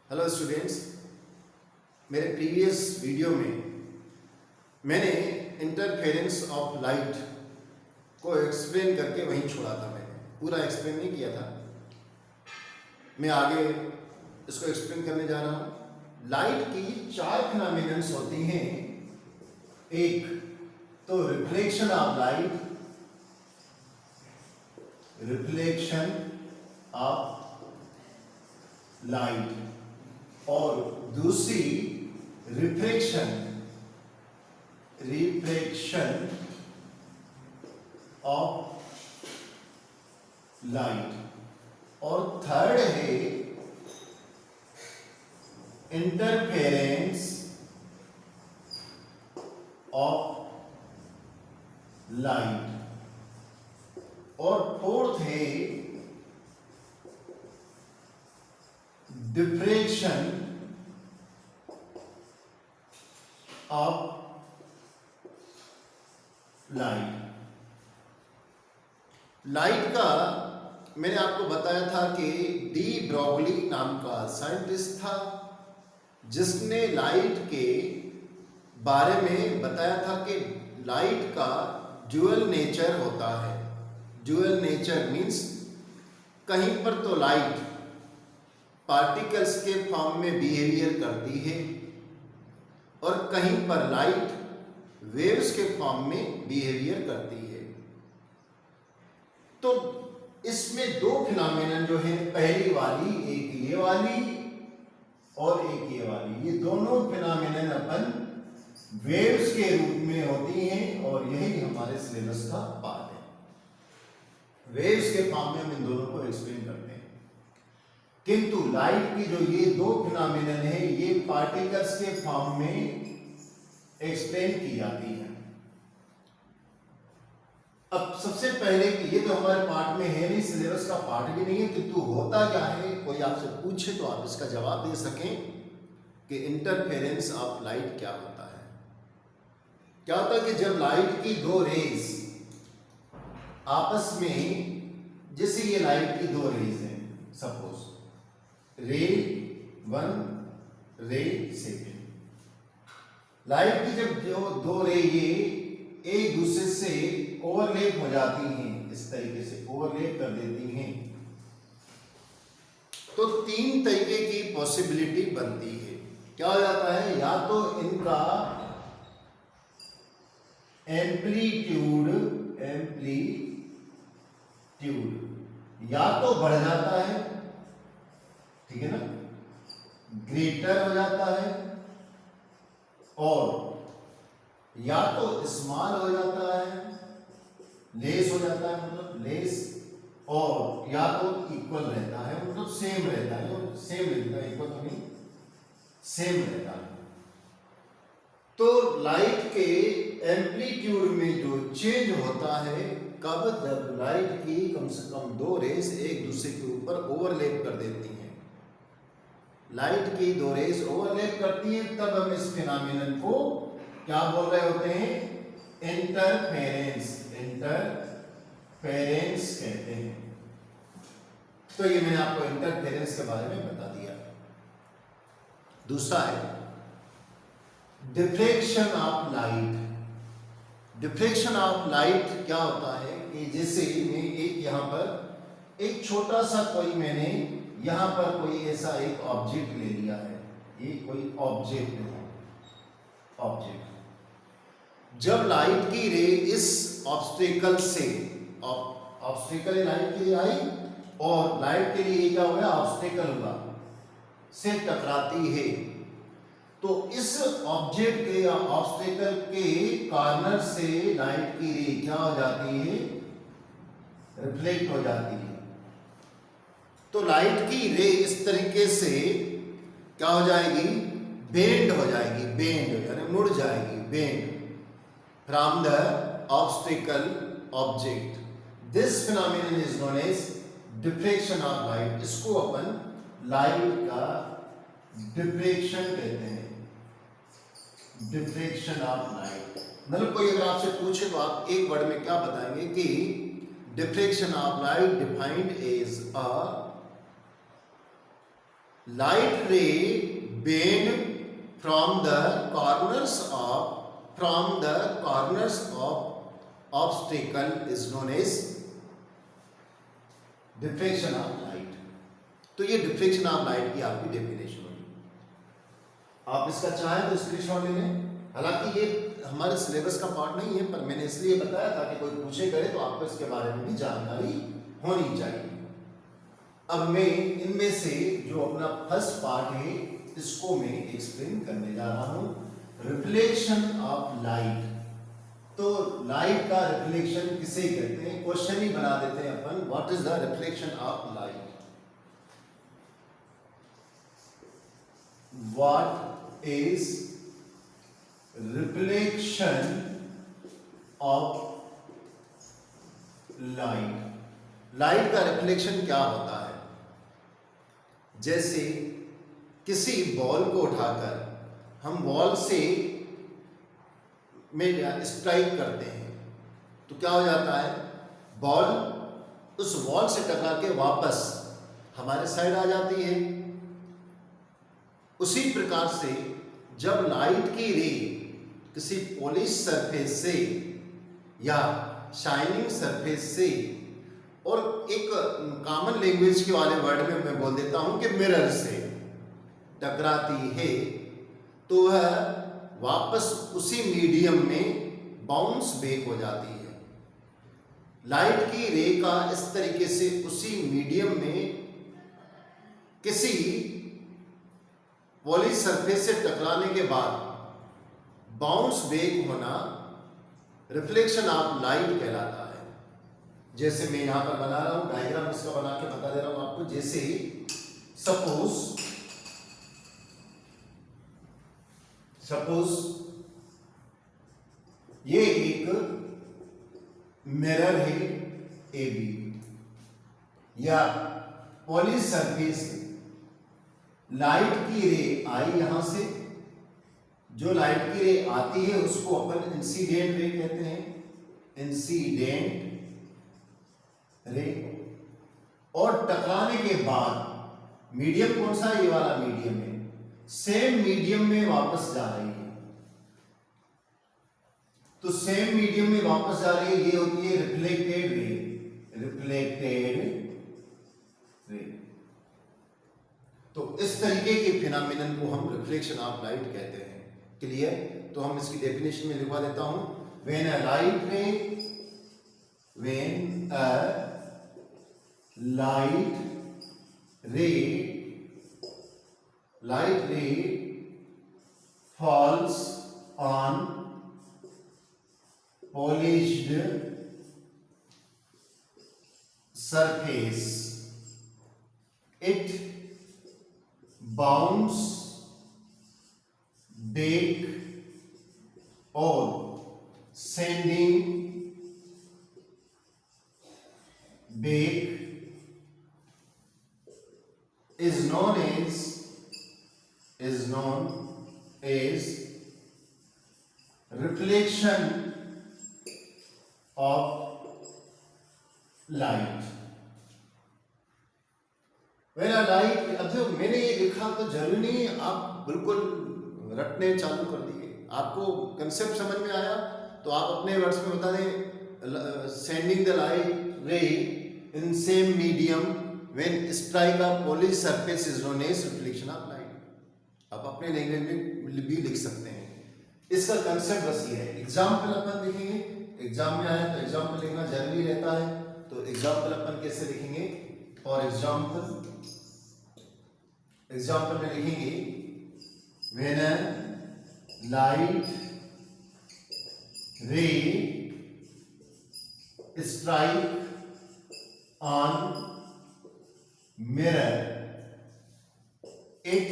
Hello students, मेरे previous video में मैंने इंटरफेरेंस ऑफ लाइट को एक्सप्लेन करके वहीं छोड़ा था। मैंने पूरा एक्सप्लेन नहीं किया था। मैं आगे इसको एक्सप्लेन करने जा रहा हूँ। लाइट की चार फिनोमिनन्स होती हैं। एक तो reflection of light, reflection of light, और दूसरी रिफ्रैक्शन ऑफ लाइट, और थर्ड है इंटरफेरेंस ऑफ लाइट, और फोर्थ है डिफ्रेक्शन ऑफ लाइट। लाइट का मैंने आपको बताया था कि डी ब्रॉगली नाम का साइंटिस्ट था, जिसने लाइट के बारे में बताया था कि लाइट का ड्यूअल नेचर होता है। ड्यूअल नेचर मीन्स कहीं पर तो लाइट पार्टिकल्स के फॉर्म में बिहेवियर करती है और कहीं पर लाइट वेव्स के फॉर्म में बिहेवियर करती है। तो इसमें दो फिनोमेनन जो है, पहली वाली एक ये वाली और एक ये वाली, ये दोनों फिनोमेनन अपन वेव्स के रूप में होती हैं और यही हमारे सिलेबस का पार्ट है। वेव्स के फॉर्म में हम इन दोनों को एक्सप्लेन करते हैं। किंतु लाइट की जो ये दो फिनोमेनन है, ये पार्टिकल्स के फॉर्म में एक्सप्लेन की जाती है। अब सबसे पहले कि ये तो हमारे पार्ट में है नहीं, सिलेबस का पार्ट भी नहीं है, किंतु होता क्या है, कोई आपसे पूछे तो आप इसका जवाब दे सकें कि इंटरफेरेंस ऑफ लाइट क्या होता है। क्या होता है कि जब लाइट की दो रेज आपस में, जैसे ये लाइट की दो रेज हैं, सपोज रे वन, रे सेकेंड, लाइट की जब जो दो रे ये एक दूसरे से ओवरलैप हो जाती हैं, इस तरीके से ओवरलैप कर देती हैं, तो तीन तरीके की पॉसिबिलिटी बनती है। क्या हो जाता है, या तो इनका एम्पलीट्यूड या तो बढ़ जाता है, ठीक है ना, ग्रेटर हो जाता है, और या तो स्मॉल हो जाता है, लेस हो जाता है, मतलब लेस, और या तो इक्वल रहता है, मतलब सेम रहता है, सेम रहता है, इक्वल तो नहीं, सेम रहता है। तो लाइट के एम्पलीट्यूड में जो चेंज होता है, कब, जब लाइट की कम से कम दो रेस एक दूसरे के ऊपर ओवरलैप कर देती हैं। लाइट की दो रेस ओवरलैप करती हैं, तब हम इस फिनोमेनन को क्या बोल रहे होते हैं, इंटरफेरेंस कहते हैं। तो ये मैंने आपको इंटरफेरेंस के बारे में बता दिया। दूसरा है diffraction of light. Diffraction of light क्या होता है कि जैसे मैं एक यहां पर एक छोटा सा कोई, मैंने यहां पर कोई ऐसा एक ऑब्जेक्ट ले लिया है, ये कोई ऑब्जेक्ट है, जब लाइट की रे इस ऑब्स्टेकल से, ऑब्स्टेकल लाइट के लिए आई और लाइट के लिए क्या हुआ, ऑब्स्टेकल हुआ, से टकराती है, तो इस ऑब्जेक्ट के या ऑब्स्टेकल के कॉर्नर से लाइट की रे क्या हो जाती है, रिफ्लेक्ट हो जाती है। तो लाइट की रे इस तरीके से क्या हो जाएगी, बेंड हो जाएगी, बेंड यानी मुड़ जाएगी, bend from the obstacle object. This phenomenon is known as diffraction of light. इसको अपन लाइट का डिफ्रेक्शन कहते हैं, डिफ्रेक्शन ऑफ लाइट। मतलब कोई अगर आपसे पूछे तो आप एक वर्ड में क्या बताएंगे कि diffraction of light defined as a light ray bend from the corners of obstacle is known as diffraction of light. तो ये डिफ्रेक्शन ऑफ लाइट की आपकी डेफिनेशन होगी। आप इसका चाहें तो स्क्रीनशॉट ले लें। हालांकि ये हमारे सिलेबस का पार्ट नहीं है, पर मैंने इसलिए बताया ताकि कोई पूछे करे तो आपको इसके बारे में भी जानकारी होनी चाहिए। अब मैं इनमें से जो अपना फर्स्ट पार्ट है इसको मैं एक्सप्लेन करने जा रहा हूं, रिफ्लेक्शन ऑफ लाइट। तो लाइट का रिफ्लेक्शन किसे कहते हैं, क्वेश्चन ही बना देते हैं अपन, what is the reflection of light. What is reflection of light. Light का रिफ्लेक्शन क्या होता है, जैसे किसी बॉल को उठाकर हम वॉल से में स्ट्राइक करते हैं तो क्या हो जाता है, बॉल उस वॉल से टकरा के वापस हमारे साइड आ जाती है। उसी प्रकार से जब लाइट की रे किसी पॉलिश सरफेस से या शाइनिंग सरफेस से, और एक कॉमन लैंग्वेज के वाले वर्ड में मैं बोल देता हूं कि मिरर से टकराती है, तो वह वापस उसी मीडियम में बाउंस बैक हो जाती है। लाइट की रे का इस तरीके से उसी मीडियम में किसी पॉलिश सरफेस से टकराने के बाद बाउंस बैक होना रिफ्लेक्शन ऑफ लाइट कहलाता है। जैसे मैं यहां पर बना रहा हूं डायग्राम, इसका बना के बता दे रहा हूं आपको। जैसे सपोज ये एक मिरर है ए बी, या पॉलिश सरफेस लाइट की रे आई यहां से, जो लाइट की रे आती है उसको अपन इंसिडेंट रे कहते हैं, इंसिडेंट रे, और टकराने के बाद मीडियम कौन सा है, ये वाला मीडियम है, सेम मीडियम में वापस जा रही है। तो सेम मीडियम में वापस जा रही है, ये होती है रिफ्लेक्टेड रे, रिफ्लेक्टेड रे। तो इस तरीके के फिनोमेनन को हम रिफ्लेक्शन ऑफ लाइट कहते हैं। क्लियर? तो हम इसकी डेफिनेशन में लिखवा देता हूं, व्हेन अ लाइट रे, when a light ray falls on polished surface, it bounce back or sending back is known as reflection of light. When a light, अब जो मैंने ये लिखा तो जरूरी नहीं है आप बिल्कुल रटने चालू कर दिए। आपको कंसेप्ट समझ में आया तो आप अपने वर्ड्स में बता दें, सेंडिंग द लाइट रे in same medium when strike a polished surface is known as reflection of light। आप अपने लैंग्वेज में भी लिख सकते हैं। इसका कंसेप्ट बस ये है। एग्जाम्पल अपन लिखेंगे, एग्जाम में आया तो एग्जाम्पल लिखना जरूरी रहता है। तो एग्जाम्पल अपन कैसे लिखेंगे, फॉर एग्जाम्पल में लिखेंगे when a light ray strike on mirror, it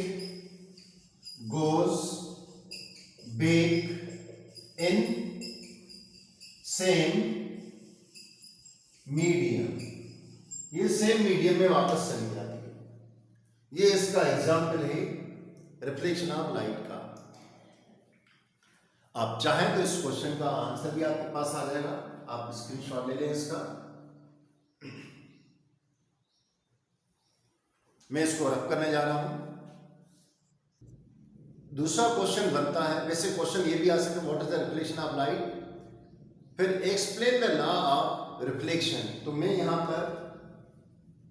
goes back in same medium, ये सेम मीडियम में वापस चली जाती है। ये इसका एग्जाम्पल है रिफ्लेक्शन ऑफ लाइट का। आप चाहें तो इस क्वेश्चन का आंसर भी आपके पास आ जाएगा, आप स्क्रीनशॉट ले लें इसका। मैं इसको रब करने जा रहा हूं। दूसरा क्वेश्चन बनता है, वैसे क्वेश्चन ये भी आ सकता है, what is the reflection of light, फिर explain the law of reflection. तो मैं यहां पर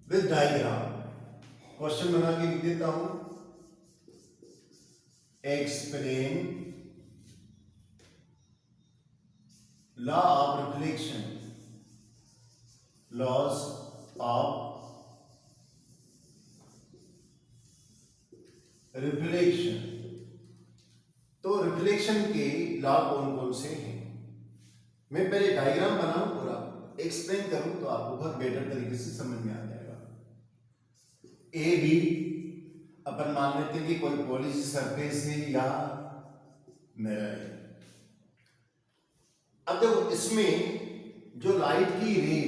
विद डायग्राम क्वेश्चन बना के लिख देता हूं, explain law of reflection, laws of reflection. तो रिफ्लेक्शन के लॉ कौन कौन से हैं, मैं पहले डायग्राम बनाऊं, पूरा एक्सप्लेन करूं तो आपको बहुत बेटर तरीके से समझ में आ जाएगा। ए बी अपन मान लेते हैं कि कोई पॉलिश सरफेस है या मिरर है। अब देखो इसमें जो लाइट की रे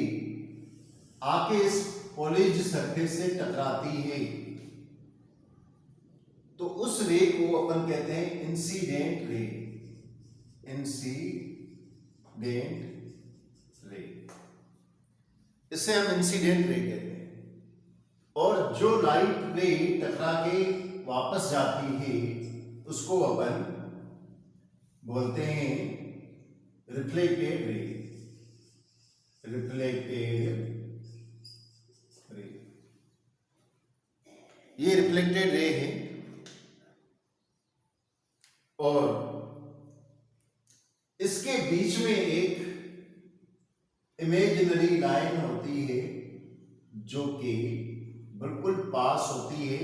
आके इस पॉलिश सरफेस से टकराती है, तो उस रे को अपन कहते हैं इंसिडेंट रे, इंसिडेंट रे, इसे हम इंसिडेंट रे कहते हैं। और जो लाइट रे टकरा के वापस जाती है उसको अपन बोलते हैं रिफ्लेक्टेड रे, रिफ्लेक्टेड रे। ये रिफ्लेक्टेड रे है और इसके बीच में एक इमेजिनरी लाइन होती है जो कि बिल्कुल पास होती है,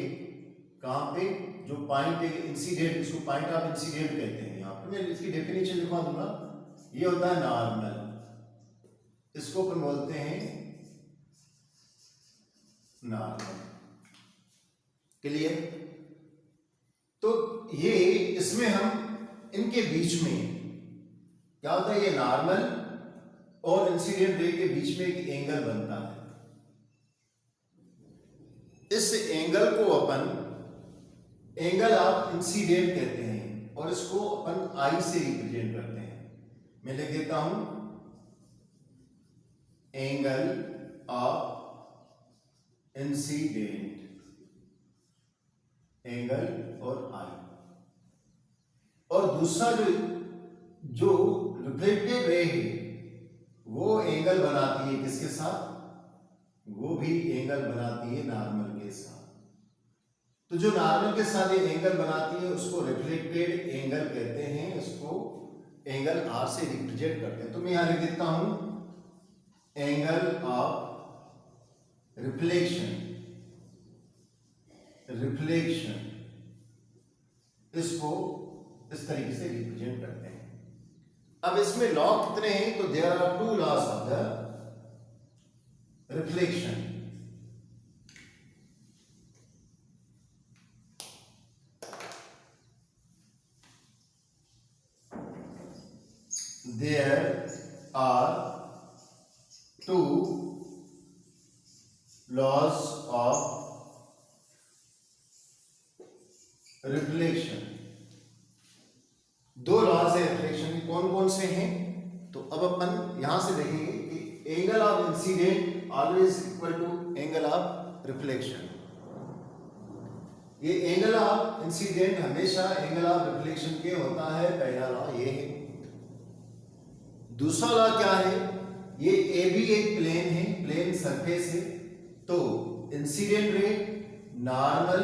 कहां पे, जो पॉइंट इंसिडेंट, इसको पॉइंट ऑफ इंसिडेंट कहते हैं। यहां पे मैं इसकी डेफिनेशन लिखवा दूंगा, ये होता है नॉर्मल, इसको अपन बोलते हैं नॉर्मल। क्लियर? तो ये इसमें हम इनके बीच में क्या होता है, ये नॉर्मल और इंसिडेंट रे के बीच में एक एंगल बनता है। इस एंगल को अपन एंगल ऑफ इंसिडेंट कहते हैं और इसको अपन आई से रिप्रेजेंट करते हैं। मैं लिख देता हूं एंगल ऑफ इंसिडेंट, एंगल और आई। और दूसरा जो रिफ्लेक्टेड रे है वो एंगल बनाती है किसके साथ, वो भी एंगल बनाती है नॉर्मल के साथ। तो जो नॉर्मल के साथ ये एंगल बनाती है उसको रिफ्लेक्टेड एंगल कहते हैं, उसको एंगल आर से रिप्रेजेंट करते हैं। तो मैं यहां लिख देता हूं एंगल ऑफ रिफ्लेक्शन, रिफ्लेक्शन, इसको इस तरीके से रिप्रेजेंट करते हैं। अब इसमें लॉ कितने हैं, तो there are two laws of the reflection. There are two laws of reflection. दो लॉज है रिफ्लेक्शन के, कौन कौन से हैं, तो अब अपन यहां से देखेंगे कि angle of incident always equal to angle of reflection. ये एंगल ऑफ इंसिडेंट हमेशा एंगल ऑफ रिफ्लेक्शन के होता है, पहला लॉ ये है। दूसरा लॉ क्या है, ये ए बी एक प्लेन है, प्लेन सरफेस है, तो इंसिडेंट रे, नॉर्मल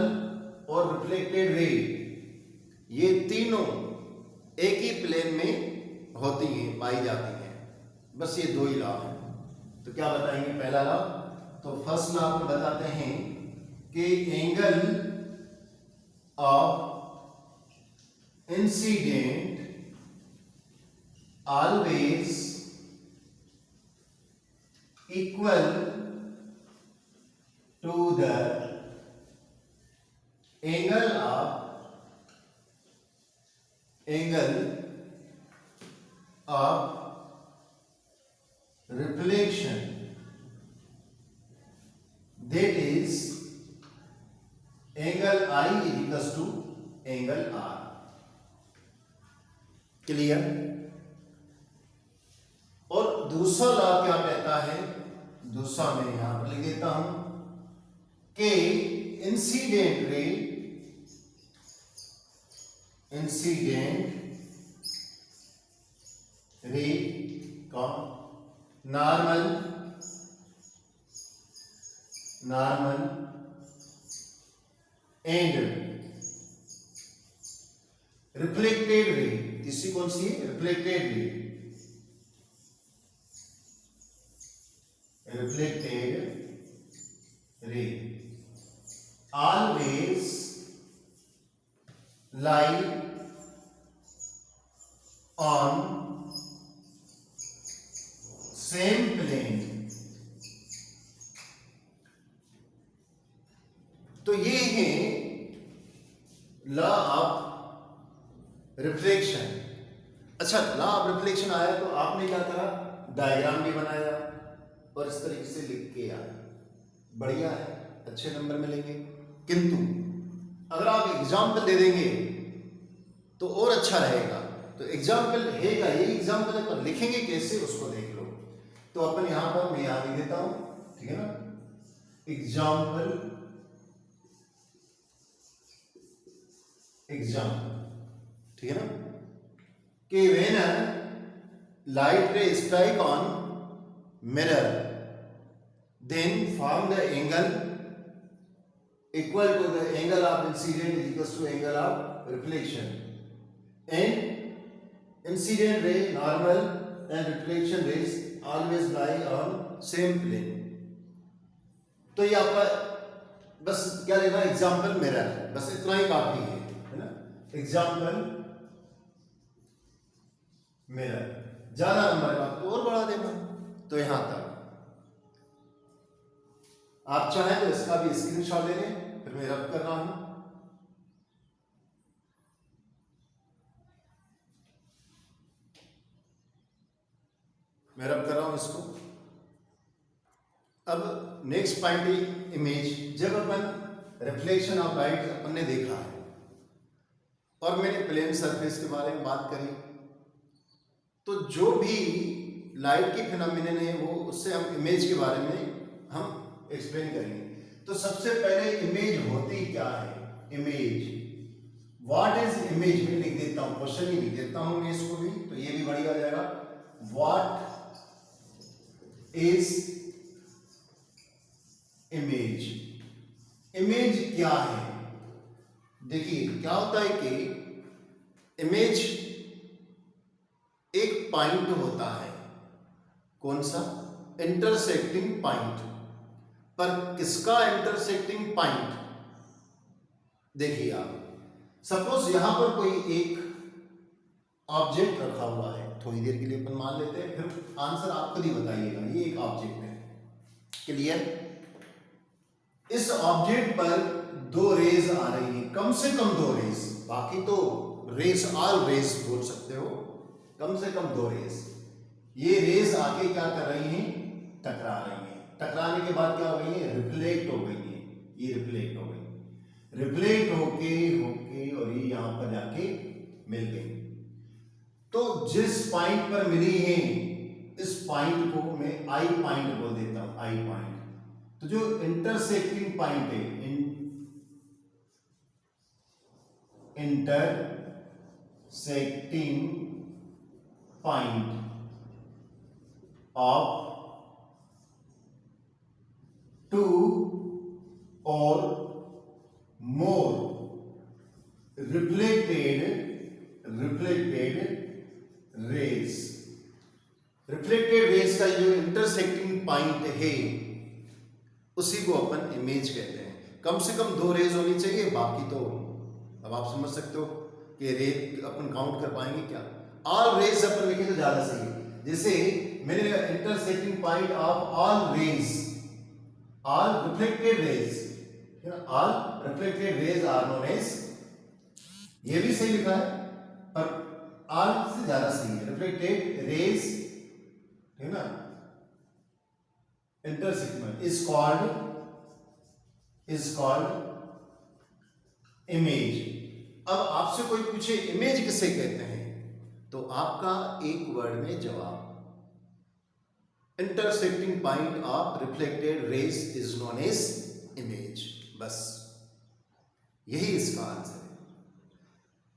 और रिफ्लेक्टेड रे ये तीनों एक ही प्लेन में होती हैं, पाई जाती हैं। बस ये दो ही लॉ हैं। तो क्या बताएंगे पहला लॉ, तो फर्स्ट लॉ आपको बताते हैं कि angle of incident always equal to the angle of reflection, that is angle I is equals to angle R। Clear? और दूसरा लॉ क्या कहता है, दूसरा मैं यहां पर लिख देता हूं कि इंसिडेंट रे इंसिडेंट रे का नॉर्मल एंड रिफ्लेक्टेड रे, तीसरी कौन सी है? Reflected ray, always lie on same plane। तो ये है लॉ ऑफ रिफ्लेक्शन। अच्छा, लॉ ऑफ रिफ्लेक्शन आया तो आपने क्या करा? डायग्राम भी बनाया और इस तरीके से लिख के आया। बढ़िया है, अच्छे नंबर मिलेंगे। किंतु अगर आप एग्जाम्पल दे देंगे तो और अच्छा रहेगा। तो एग्जाम्पल है का यही एग्जाम्पल है, पर लिखेंगे कैसे उसको देख लो। तो अपन यहां पर मैं यहां लिख देता हूं, ठीक है ना? एग्जाम्पल, ठीक है ना? कि व्हेन लाइट रे strike on mirror then form the angle equal to the angle of incident is equals to angle of reflection, and incident ray normal and reflection rays always lie on same plane। तो ये आपका बस क्या लेना? Example mirror, बस इतना ही काफी है ना? एग्जाम्पल मिरर, ज्यादा नंबर का तो और बढ़ा देना। तो यहां तक आप चाहें तो इसका भी स्क्रीनशॉट ले लें, फिर मैं रब कर रहा हूं। मैं रब कर रहा हूं इसको। अब नेक्स्ट पॉइंट है इमेज। जब अपन रिफ्लेक्शन ऑफ लाइट अपन ने देखा है और मैंने प्लेन सरफेस के बारे में बात करी, तो जो भी लाइट के फिनोमिनन है वो उससे हम इमेज के बारे में हम एक्सप्लेन करेंगे। तो सबसे पहले इमेज होती क्या है? इमेज, व्हाट इज इमेज में लिख देता हूं, क्वेश्चन ही लिख देता हूं मैं इसको भी, तो ये भी बढ़िया जाएगा। What is image? इमेज क्या है? देखिए क्या होता है कि इमेज एक पॉइंट होता है, कौन सा? Intersecting point. पर किसका इंटरसेक्टिंग पॉइंट? देखिए आप, सपोज यहां पर कोई एक ऑब्जेक्ट रखा हुआ है, थोड़ी देर के लिए अपन मान लेते हैं, फिर आंसर आप खुद ही बताइएगा। ये एक ऑब्जेक्ट है, क्लियर? इस ऑब्जेक्ट पर दो रेज आ रही है, कम से कम दो रेज, बाकी तो रेज ऑल रेज बोल सकते हो, कम से कम दो रेज। ये रेज आके क्या कर रही हैं? टकरा रही हैं। टकराने के बाद क्या हो गई है? रिफ्लेक्ट हो गई है। ये रिफ्लेक्ट हो गई, रिफ्लेक्ट होके और ये यहां पर जाके मिल गई। तो जिस पॉइंट पर मिली है, इस पॉइंट को मैं आई पॉइंट बोल देता हूं, आई पॉइंट। तो जो इंटरसेक्टिंग पॉइंट है, इंटरसेक्टिंग पॉइंट ऑफ टू और मोर रिफ्लेक्टेड रेज। रिफ्लेक्टेड रेज का जो इंटरसेक्टिंग पॉइंट है उसी को अपन इमेज कहते हैं। कम से कम दो रेज होनी चाहिए, बाकी तो अब आप समझ सकते हो कि रेज अपन काउंट कर पाएंगे क्या? ऑल रेज अपन लिखे तो ज्यादा सही है। जैसे मैंने intersecting point of all rays, all reflected rays, all reflected rays are known as, ये भी सही लिखा है पर all से ज्यादा सही है। reflected rays, है ना, intersectional is called image। अब आपसे कोई पूछे इमेज किसे कहते हैं, तो आपका एक वर्ड में जवाब, intersecting point of reflected rays is known as image. बस यही इसका आंसर है।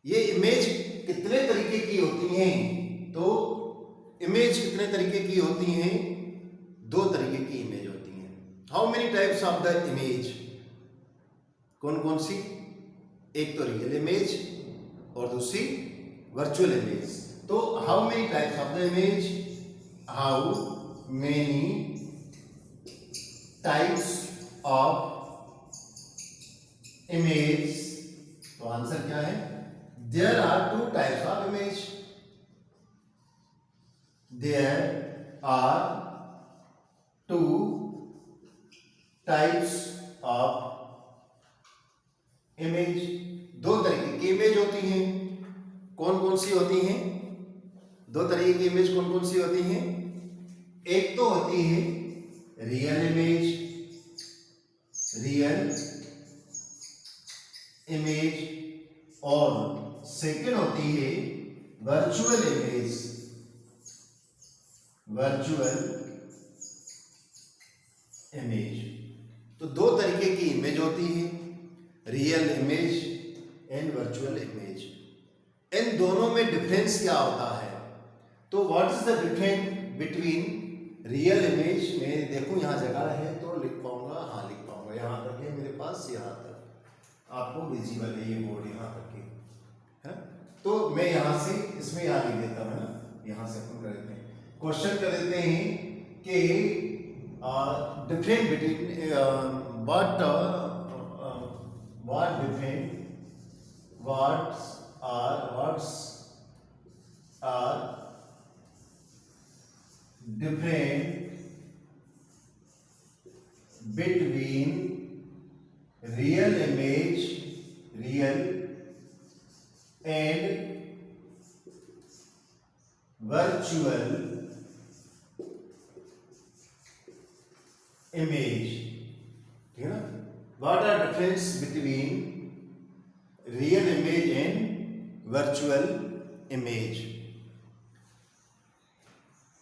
ये इमेज कितने तरीके की होती हैं? तो इमेज कितने तरीके की होती हैं? दो तरीके की इमेज होती हैं। How many types of the image? कौन कौन सी? एक तो रियल इमेज और दूसरी वर्चुअल इमेज। तो how many types of the image? How many types of image? तो आंसर क्या है? There are two types of image. There are two types of image. दो तरीके की इमेज होती हैं। कौन कौन सी होती हैं? दो तरीके की इमेज कौन कौन सी होती हैं? एक तो होती है रियल इमेज, रियल इमेज, और सेकंड होती है वर्चुअल इमेज, वर्चुअल इमेज। तो दो तरीके की इमेज होती है, real image and virtual image. इन दोनों में डिफरेंस क्या होता है? तो what is the difference between real image में? देखो यहाँ जगह है तो लिख पाऊंगा, हाँ लिख पाऊंगा। यहाँ तक है मेरे पास, यहाँ तक आपको विजिबल है ये बोर्ड, यहाँ तक है। तो मैं यहाँ से इसमें यहाँ लिख देता हूँ ना, यहाँ से अपन कर देते हैं। क्वेश्चन कर देते हैं कि different between what different what's are different between real image, real and virtual image। ठीक है ना? What are difference between real image and virtual image?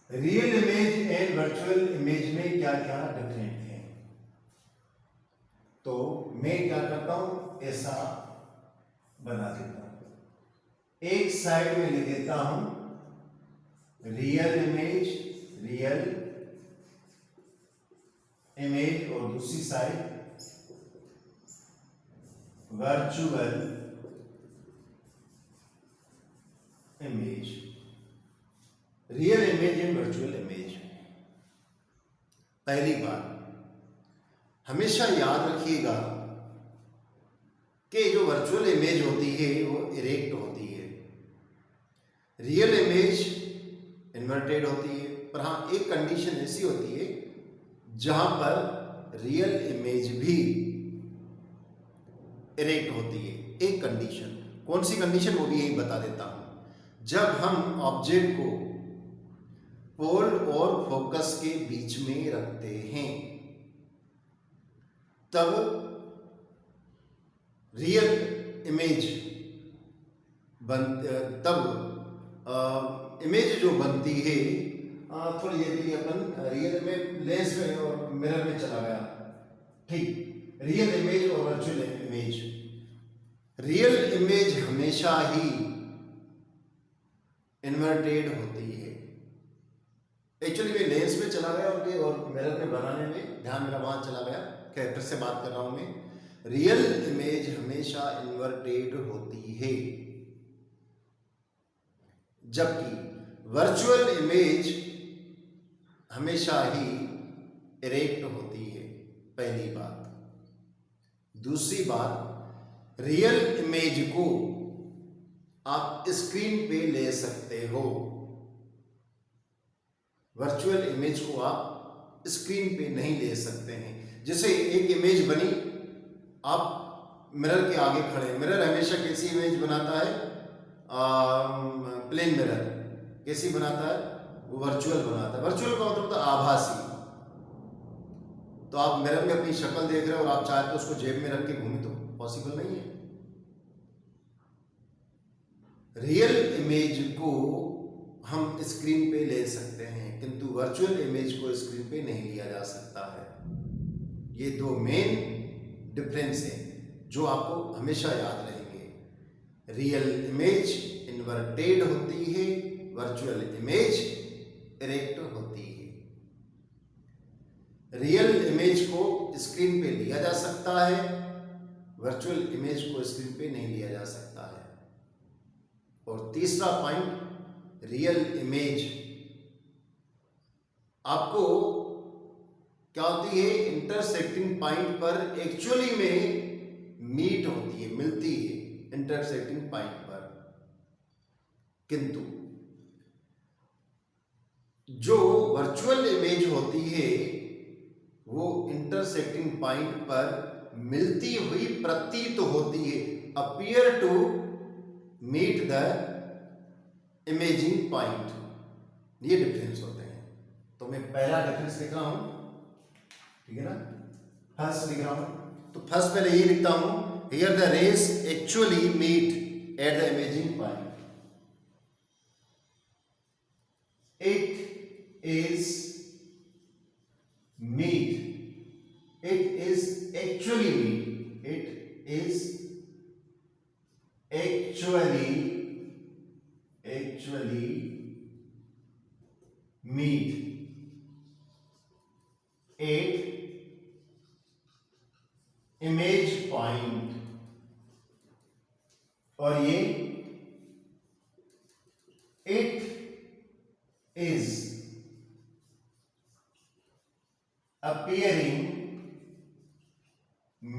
Real image and virtual image में क्या क्या डिफरेंट है? तो मैं क्या करता हूं, ऐसा बना देता हूं। एक साइड में लिख देता हूं रियल इमेज और दूसरी side virtual image. Real image and virtual image. पहली बात हमेशा याद रखिएगा कि जो वर्चुअल इमेज होती है वो इरेक्ट होती है, रियल इमेज इन्वर्टेड होती है। पर हाँ, एक कंडीशन ऐसी होती है जहां पर रियल इमेज भी इरेक्ट होती है। एक कंडीशन, कौन सी कंडीशन वो भी यही बता देता हूं। जब हम ऑब्जेक्ट को पोल और फोकस के बीच में रखते हैं तब रियल इमेज इमेज जो बनती है, थोड़ी देर के लिए अपन रियल में लेंस में और मिरर में चला गया, ठीक। रियल इमेज और वर्चुअल इमेज, रियल इमेज हमेशा ही इन्वर्टेड होती है। एक्चुअली मैं लेंस में चला गया और मिरर में बनाने में ध्यान मेरा वहां चला गया। खैर फिर से बात कर रहा हूं मैं। रियल इमेज हमेशा इन्वर्टेड होती है, जबकि वर्चुअल इमेज हमेशा ही इरेक्ट होती है। पहली बात। दूसरी बात, रियल इमेज को आप स्क्रीन पे ले सकते हो, वर्चुअल इमेज को आप स्क्रीन पे नहीं ले सकते हैं। जैसे एक इमेज बनी, आप मिरर के आगे खड़े, मिरर हमेशा कैसी इमेज बनाता है? प्लेन मिरर कैसी बनाता है? वो वर्चुअल बनाता है। वर्चुअल का मतलब होता है आभासी। तो आप मिरर में अपनी शक्ल देख रहे हो और आप चाहते हो उसको जेब में रख के घूमे, तो पॉसिबल नहीं है। रियल इमेज को हम स्क्रीन पे ले सकते हैं, किंतु वर्चुअल इमेज को स्क्रीन पे नहीं लिया जा सकता है। ये दो मेन डिफरेंस है जो आपको हमेशा याद रहेंगे। रियल इमेज इन्वर्टेड होती है, वर्चुअल इमेज इरेक्ट होती है। रियल इमेज को स्क्रीन पे लिया जा सकता है, वर्चुअल इमेज को स्क्रीन पे नहीं लिया जा सकता है। और तीसरा पॉइंट, रियल इमेज आपको क्या होती है, इंटरसेक्टिंग पॉइंट पर एक्चुअली में मीट होती है, मिलती है इंटरसेक्टिंग पॉइंट पर। किंतु जो वर्चुअल इमेज होती है वो इंटरसेक्टिंग पॉइंट पर मिलती हुई प्रतीत होती है, appear to meet the imaging point. ये डिफरेंस होते हैं। तो मैं पहला डिफरेंस लिख रहा हूं, ठीक है ना, फर्स्ट लिख रहा हूं। तो फर्स्ट पहले ये लिखता हूं, here the rays actually meet at the imaging point. It is meat. It is actually meat. It is actually meat at image point। और ये it is appearing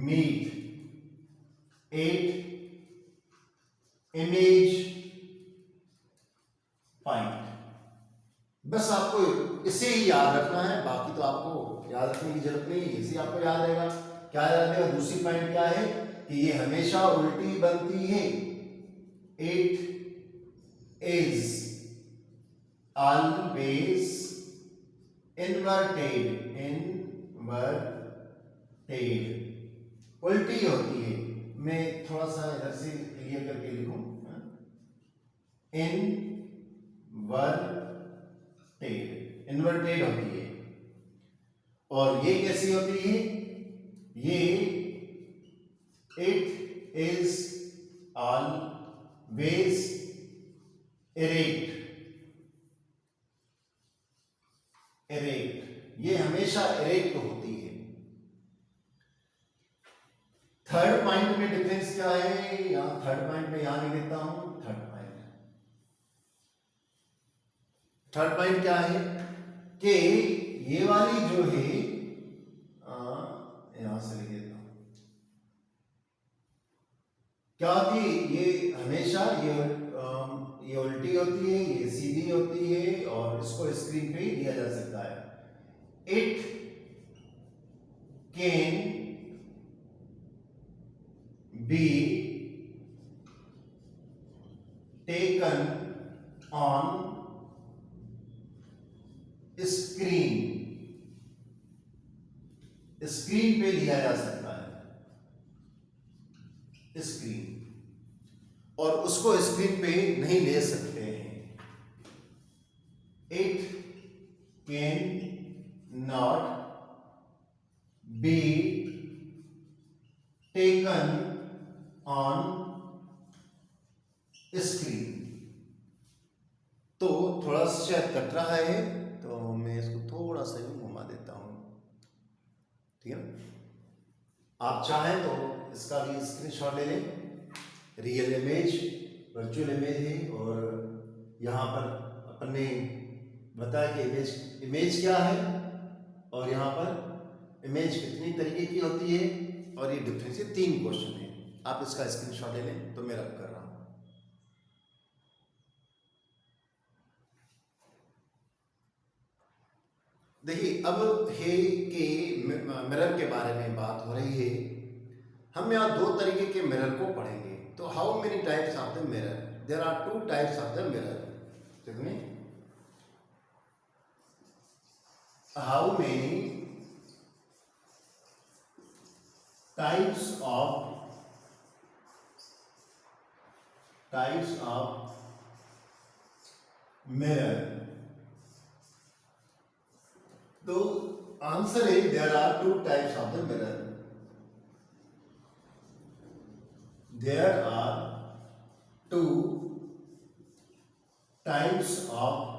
meat at image point। बस आपको इसे ही याद रखना है, बाकी तो आपको याद रखने की जरूरत नहीं है, इसे आपको याद रहेगा। क्या याद रहेगा? दूसरी पॉइंट क्या है कि ये हमेशा उल्टी बनती है। इट इज always inverted, उल्टी होती है। मैं थोड़ा सा इधर से क्लियर करके लिखूं, इन्वर्टेड होती है। और ये कैसी होती है? ये इट इज ऑलवेज इरेक्ट, ये हमेशा इरेक्ट होती है। थर्ड पॉइंट में डिफरेंस क्या है? यहां थर्ड पॉइंट में यहां लिख देता हूं। थर्ड पॉइंट क्या है कि ये वाली जो है, यहां से लिख देता हूं, क्या होती है? ये हमेशा ये उल्टी होती है, ये सीधी होती है, और इसको स्क्रीन पे लिया जा सकता है। It can be taken on screen, screen पे लिया जा सकता है, स्क्रीन, और उसको स्क्रीन पे नहीं ले सकते हैं। It can not be taken on screen. तो थोड़ा सा शायद कट रहा है, तो मैं इसको थोड़ा सा ही घुमा देता हूं, ठीक है ना। आप चाहें तो इसका भी स्क्रीनशॉट ले लें। रियल इमेज, वर्चुअल इमेज है, और यहाँ पर अपन ने बताया कि इमेज क्या है, और यहाँ पर इमेज कितनी तरीके की होती है, और ये डिफरेंस, ये 3 क्वेश्चन है। आप इसका स्क्रीनशॉट ले लें, तो मैं रब कर रहा हूँ। देखिए, अब है कि मिरर के बारे में बात हो रही है। हम यहाँ 2 तरीके के मिरर को पढ़ेंगे। तो how many types of the mirror? There are 2 types of the mirror. कितने? How many types of mirror? तो आंसर है there are 2 types of the mirror. There are types of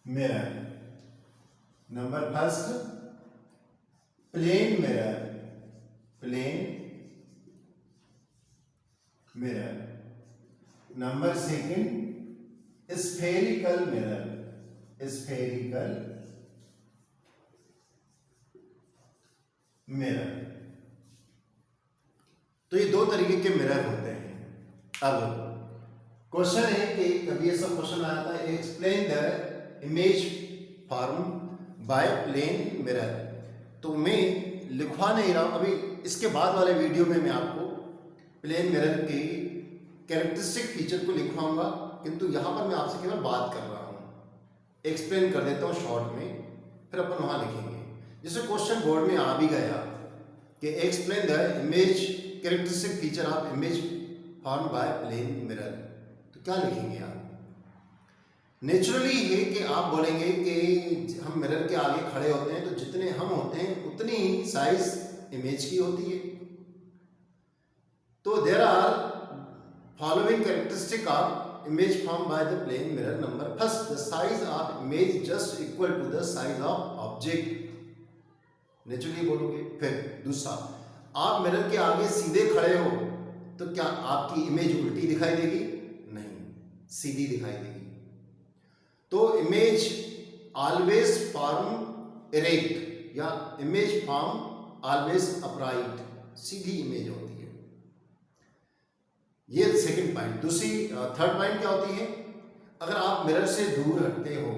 mirror. Number first, plane mirror, plane mirror. Number second, spherical mirror, spherical mirror. तो ये दो तरीके के mirror होते हैं। अब क्वेश्चन है कि कभी ऐसा क्वेश्चन आया था, explain the image form by plane mirror. तो मैं लिखवा नहीं रहा हूं, अभी इसके बाद वाले वीडियो में मैं आपको प्लेन मिरर के कैरेक्टरिस्टिक फीचर को लिखवाऊंगा, किंतु यहां पर मैं आपसे केवल बात कर रहा हूं, एक्सप्लेन कर देता हूं शॉर्ट में, फिर अपन वहां लिखेंगे। जैसे क्वेश्चन बोर्ड में आ भी गया कि explain the image characteristic feature of image form by plane mirror, तो क्या लिखेंगे आप? नेचुरली है कि आप बोलेंगे कि हम मिरर के आगे खड़े होते हैं तो जितने हम होते हैं उतनी ही साइज इमेज की होती है। तो there are following characteristic of image form by the plane mirror. Number first, the size of image just equal to the size of object, naturally बोलोगे। फिर दूसरा, आप मिरर के आगे सीधे खड़े हो तो क्या आपकी इमेज उल्टी दिखाई देगी? नहीं, सीधी दिखाई देगी। तो इमेज ऑलवेज फॉर्म इरेक्ट या इमेज फॉर्म ऑलवेज अपराइट, सीधी इमेज होती है। ये सेकंड पॉइंट। दूसरी थर्ड पॉइंट क्या होती है? अगर आप मिरर से दूर हटते हो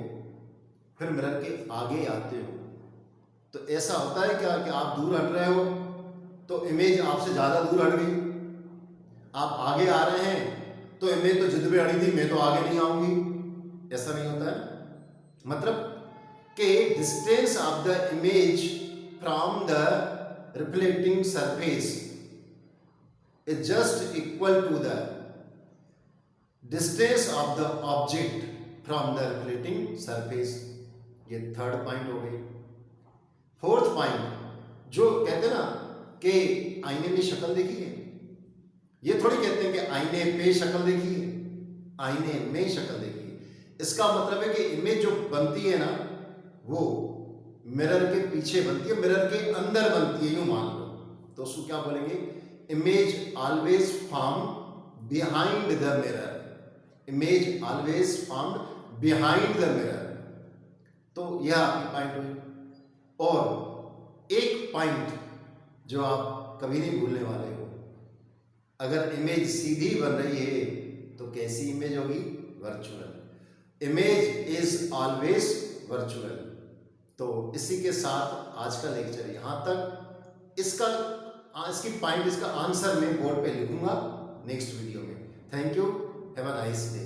फिर मिरर के आगे आते हो तो ऐसा होता है क्या कि आप दूर हट रहे हो तो इमेज आपसे ज़्यादा दूर हट गई, आप आगे आ रहे हैं तो इमेज तो जिद पे अड़ी थी, मैं तो आगे नहीं आऊंगी, ऐसा नहीं होता है। मतलब कि distance of the image from the reflecting surface is just equal to the distance of the object from the reflecting surface. ये थर्ड पॉइंट हो गई। फोर्थ पॉइंट, जो कहते हैं ना कि आईने में शक्ल देखी है, ये थोड़ी कहते हैं कि आईने पे शक्ल देखी है, आईने में शक्ल देखी है। इसका मतलब है कि इमेज जो बनती है ना वो मिरर के पीछे बनती है, मिरर के अंदर बनती है, यूं मान लो। तो उसको क्या बोलेंगे? Image always form behind the mirror, image always form behind the mirror. तो यह आपकी पॉइंट हुई। और एक पॉइंट जो आप कभी नहीं भूलने वाले हो, अगर इमेज सीधी बन रही है तो कैसी इमेज होगी? Virtual. Image is always virtual. तो इसी के साथ आज का लेक्चर यहां तक। इसकी पॉइंट, इसका आंसर मैं बोर्ड पे लिखूंगा नेक्स्ट वीडियो में। Thank you, have a nice day.